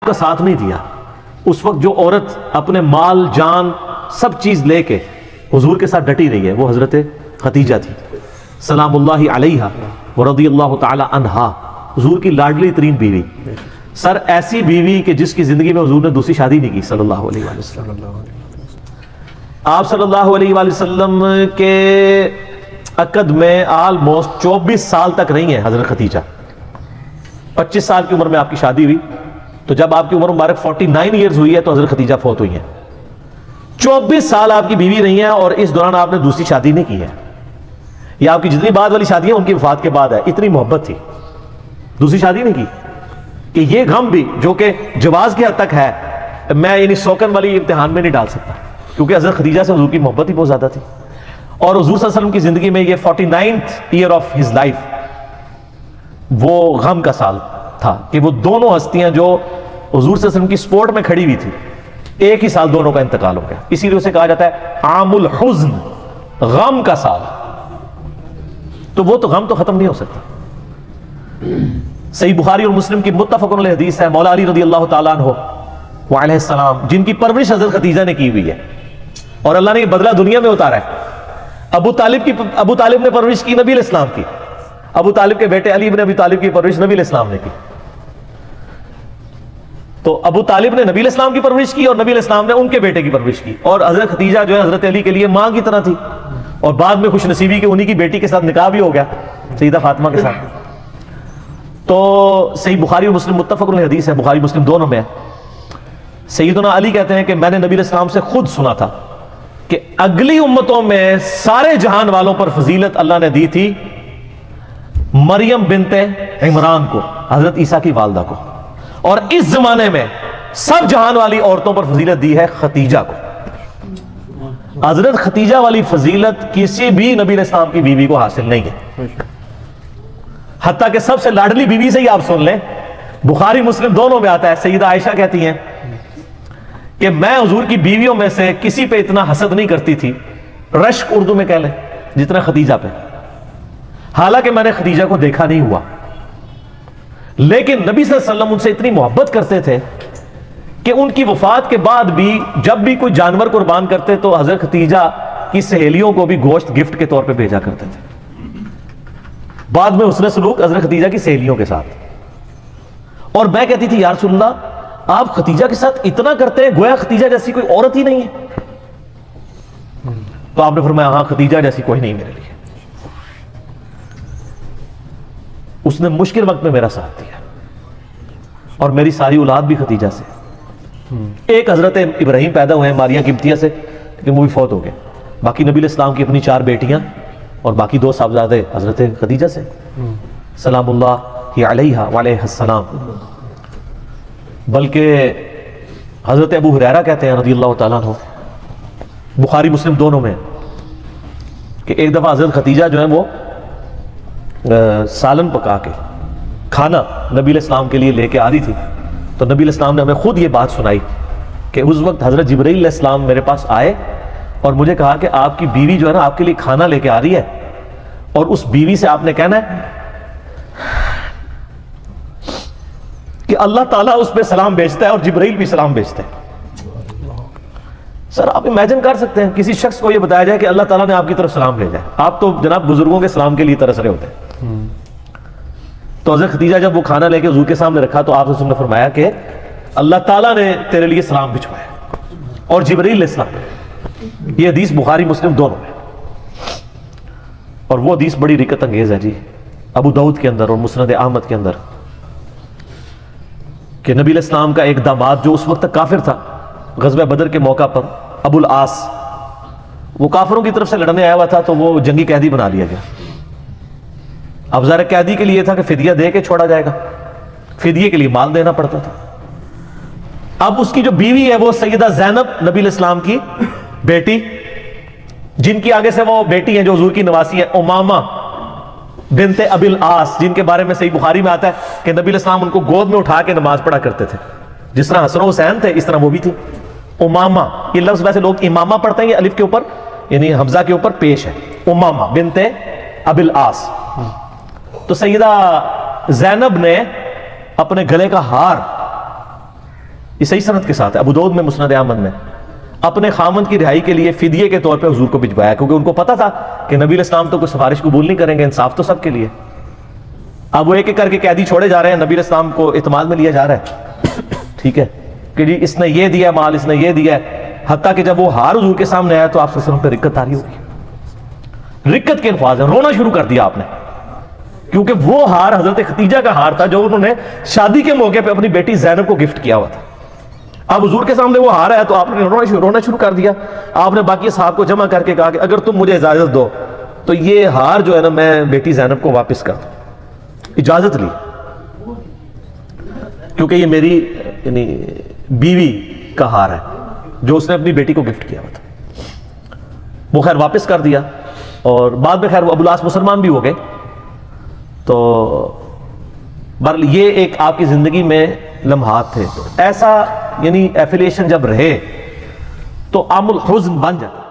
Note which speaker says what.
Speaker 1: کا ساتھ نہیں دیا. اس وقت جو عورت اپنے مال جان سب چیز لے کے حضور کے ساتھ ڈٹی رہی ہے وہ حضرت خدیجہ تھی سلام اللہ علیہا ورضی اللہ تعالی عنہا, حضور کی لاڈلی ترین بیوی. سر ایسی بیوی کہ جس کی زندگی میں حضور نے دوسری شادی نہیں کی صلی اللہ علیہ وآلہ وسلم. آپ صلی اللہ علیہ وآلہ وسلم کے عقد میں آلموسٹ 24 سال تک رہی ہیں حضرت خدیجہ. 25 سال کی عمر میں آپ کی شادی ہوئی, تو جب آپ کی عمر مبارک 49 ایئرز ہوئی ہے تو حضرت خدیجہ فوت ہوئی ہیں. 24 سال آپ کی بیوی رہی ہیں اور اس دوران آپ نے دوسری شادی نہیں کی ہے. یہ آپ کی جتنی بعد والی شادی ہے ان کی وفات کے بعد ہے. اتنی محبت تھی, دوسری شادی نہیں کی. کہ یہ غم بھی جو کہ جواز کی حد تک ہے, میں یعنی سوکن والی امتحان میں نہیں ڈال سکتا, کیونکہ حضرت خدیجہ سے حضور کی محبت ہی بہت زیادہ تھی. اور حضور صلی اللہ علیہ وسلم کی زندگی میں یہ 49th year of his life وہ غم کا سال تھا کہ وہ دونوں ہستیاں جو حضور صلی اللہ علیہ وسلم کی سپورٹ میں کھڑی ہوئی تھی, ایک ہی سال دونوں کا انتقال ہو گیا. اسی لیے اسے کہا جاتا ہے عام الحزن, غم کا سال. تو وہ تو غم تو ختم نہیں ہو سکتا. صحیح بخاری اور مسلم کی متفق علیہ حدیث ہے, مولا علی رضی اللہ تعالیٰ عنہ وعلیہ السلام جن کی پرورش حضرت خدیجہ نے کی ہوئی ہے اور اللہ نے یہ بدلہ دنیا میں اتارا ہے. ابو طالب نے پرورش کی نبی علیہ السلام کی. ابو طالب کے بیٹے علی بن ابی طالب کی پرورش نبی علیہ السلام نے کی. تو ابو طالب نے نبی علیہ السلام کی پرورش کی اور نبی علیہ السلام نے ان کے بیٹے کی پرورش کی. اور حضرت خدیجہ جو ہے حضرت علی کے لیے ماں کی طرح تھی, اور بعد میں خوش نصیبی کہ انہی کی بیٹی کے ساتھ نکاح بھی ہو گیا سیدہ فاطمہ کے ساتھ. تو صحیح بخاری اور مسلم متفق علیہ حدیث ہے, بخاری مسلم دونوں میں ہے. سیدنا علی کہتے ہیں کہ میں نے نبی علیہ السلام سے خود سنا تھا کہ اگلی امتوں میں سارے جہان والوں پر فضیلت اللہ نے دی تھی مریم بنت عمران کو, حضرت عیسیٰ کی والدہ کو, اور اس زمانے میں سب جہان والی عورتوں پر فضیلت دی ہے خدیجہ کو. حضرت خدیجہ والی فضیلت کسی بھی نبی علیہ السلام کی بیوی کو حاصل نہیں ہے. حتیٰ کہ سب سے لاڈلی بیوی سے ہی آپ سن لیں, بخاری مسلم دونوں میں آتا ہے, سیدہ عائشہ کہتی ہیں کہ میں حضور کی بیویوں میں سے کسی پہ اتنا حسد نہیں کرتی تھی, رشک اردو میں کہہ لیں, جتنا خدیجہ پہ. حالانکہ میں نے خدیجہ کو دیکھا نہیں ہوا, لیکن نبی صلی اللہ علیہ وسلم ان سے اتنی محبت کرتے تھے کہ ان کی وفات کے بعد بھی جب بھی کوئی جانور قربان کرتے تو حضرت خدیجہ کی سہیلیوں کو بھی گوشت گفٹ کے طور پہ بھیجا کرتے تھے. بعد میں حسن سلوک حضرت خدیجہ کی سہیلیوں کے ساتھ. اور میں کہتی تھی یا رسول اللہ آپ خدیجہ کے ساتھ اتنا کرتے ہیں گویا خدیجہ جیسی کوئی عورت ہی نہیں ہے. تو آپ نے فرمایا ہاں خدیجہ جیسی کوئی نہیں میرے لیے. اس نے مشکل وقت میں میرا ساتھ دیا, اور میری ساری اولاد بھی خدیجہ سے. ایک حضرت ابراہیم پیدا ہوئے ہیں ماریہ قبطیہ سے, لیکن وہ بھی فوت ہو گئے. باقی نبی علیہ السلام کی اپنی 4 بیٹیاں اور باقی 2 صاحبزادے حضرت خدیجہ سے سلام اللہ علیہا وعلیہ السلام. بلکہ حضرت ابو ہریرہ کہتے ہیں رضی اللہ تعالیٰ عنہ, بخاری مسلم دونوں میں, کہ ایک دفعہ حضرت خدیجہ جو ہے وہ سالن پکا کے کھانا نبی علیہ السلام کے لیے لے کے آ رہی تھی. تو نبی علیہ السلام نے ہمیں خود یہ بات سنائی کہ اس وقت حضرت جبرائیل علیہ السلام میرے پاس آئے اور مجھے کہا کہ آپ کی بیوی جو ہے نا آپ کے لیے کھانا لے کے آ رہی ہے, اور اس بیوی سے آپ نے کہنا ہے کہ اللہ تعالیٰ اس پہ سلام بھیجتا ہے اور جبرائیل بھی سلام بھیجتا ہے. سر آپ امیجن کر سکتے ہیں کسی شخص کو یہ بتایا جائے کہ اللہ تعالیٰ نے آپ کی طرف سلام بھیجا ہے, آپ تو جناب بزرگوں کے سلام کے لیے ترس رہے ہوتے ہیں. تو حضرت خدیجہ جب وہ کھانا لے کے حضور کے سامنے رکھا تو آپ نے فرمایا کہ اللہ تعالیٰ نے تیرے لیے سلام بھجوایا اور جبرائیل علیہ السلام. یہ حدیث بخاری مسلم دونوں میں, اور وہ حدیث بڑی رکت انگیز ہے جی ابو داؤد کے اندر اور مسند احمد کے اندر, کہ نبی علیہ السلام کا ایک داماد جو اس وقت تک کافر تھا, غزوہ بدر کے موقع پر ابو العاص, وہ کافروں کی طرف سے لڑنے آیا ہوا تھا تو وہ جنگی قیدی بنا لیا گیا. اب ظاہر قیدی کے لیے تھا کہ فدیہ دے کے چھوڑا جائے گا, فدیے کے لیے مال دینا پڑتا تھا. اب اس کی جو بیوی ہے وہ سیدہ زینب نبی علیہ السلام کی بیٹی, جن کی آگے سے وہ بیٹی ہیں جو حضور کی نواسی ہیں, امامہ بنت ابی العاص, جن کے بارے میں صحیح بخاری میں آتا ہے کہ نبی علیہ السلام ان کو گود میں اٹھا کے نماز پڑھا کرتے تھے. جس طرح حسن و حسین تھے اس طرح وہ بھی تھی. امامہ, یہ لفظ ویسے لوگ امامہ پڑھتے ہیں, یہ الف کے اوپر یعنی حمزہ کے اوپر پیش ہے, امامہ بنت ابی العاص. تو سیدہ زینب نے اپنے گلے کا ہار یہ صحیح سند کے ساتھ ہے، ابو داؤد میں، مسند احمد میں، اپنے خامند کی رہائی کے لیے فدیے کے طور پہ حضور کو بھجوایا، کیونکہ ان کو پتا تھا کہ نبی علیہ السلام تو کوئی سفارش قبول نہیں کریں گے، انصاف تو سب کے لیے۔ اب وہ ایک ایک کر کے قیدی چھوڑے جا رہے ہیں، نبی علیہ السلام کو اعتماد میں لیا جا رہا ہے، ٹھیک ہے، کہ جی اس نے یہ دیا مال، اس نے یہ دیا ہے، حتیٰ کہ جب وہ ہار حضور کے سامنے آیا تو آپ صلی اللہ علیہ وسلم پہ رکت آری ہوگی، رکت کے الفاظ ہیں، رونا شروع کر دیا آپ نے، کیونکہ وہ ہار حضرت ختیجہ کا ہار تھا جو انہوں نے شادی کے موقع پہ اپنی بیٹی زینب کو گفٹ کیا ہوا تھا۔ اب حضور کے سامنے وہ ہار آیا تو آپ نے رونا شروع کر دیا۔ آپ نے باقی صحابہ کو جمع کر کے کہا کہ اگر تم مجھے اجازت دو تو یہ ہار جو ہے نا میں بیٹی زینب کو واپس کر دوں، اجازت لی، کیونکہ یہ میری یعنی بیوی کا ہار ہے جو اس نے اپنی بیٹی کو گفٹ کیا ہوا تھا۔ وہ خیر واپس کر دیا، اور بعد میں خیر وہ ابو العاص مسلمان بھی ہو گئے۔ تو بہرحال یہ ایک آپ کی زندگی میں لمحات تھے، ایسا یعنی ایفیلیشن جب رہے تو عام الحزن بن جاتا۔